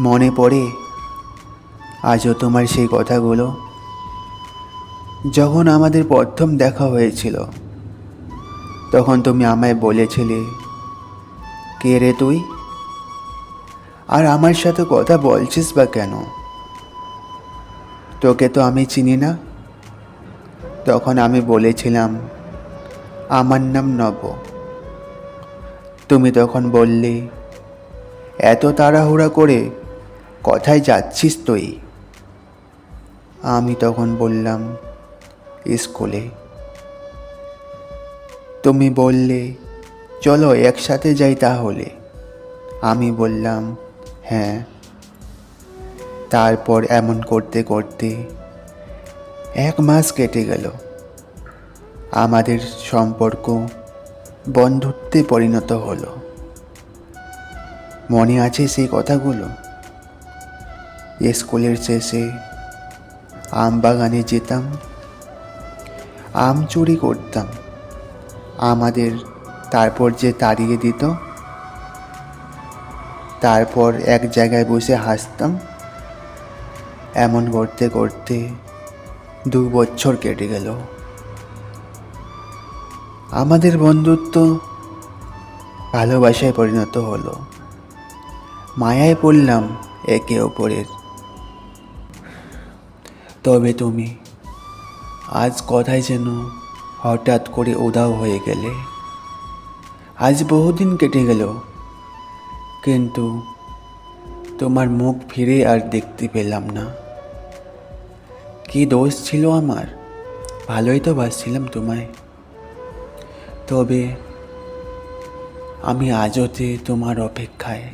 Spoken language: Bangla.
মনে পড়ে আজও তোমার সেই কথাগুলো, যখন আমাদের প্রথম দেখা হয়েছিল। তখন তুমি আমায় বলেছিলে, কে রে তুই, আর আমার সাথে কথা বলছিস বা কেন, তোকে তো আমি চিনি না। তখন আমি বলেছিলাম, আমার নাম নব। তুমি তখন বললে, এত তাড়াহুড়া করে কোথায় যাচ্ছিস তুই? আমি তখন বললাম, স্কুলে। তুমি বললে, চলো একসাথে যাই তাহলে। আমি বললাম, হ্যাঁ। তারপর এমন করতে করতে 1 মাস কেটে গেল। আমাদের সম্পর্ক বন্ধুত্বে পরিণত হলো। মনে আছে সেই কথাগুলো? স্কুলের শেষে আম বাগানে যেতাম, আম চুরি করতাম, আমাদের তারপর যে তাড়িয়ে দিত। তারপর এক জায়গায় বসে হাসতাম। এমন করতে করতে 2 বছর কেটে গেল। আমাদের বন্ধুত্ব ভালোবাসায় পরিণত হলো। মায়ায় পড়লাম একে অপরের। তবে তুমি আজ কোথায় যেন হঠাৎ করে উধাও হয়ে গেলে। আজ বহুদিন কেটে গেল, কিন্তু তোমার মুখ ফিরে আর দেখতে পেলাম না। কি দোষ ছিল আমার? ভালোই তো বাসছিলাম তোমায়। তবে আমি আজও তোমার অপেক্ষায়।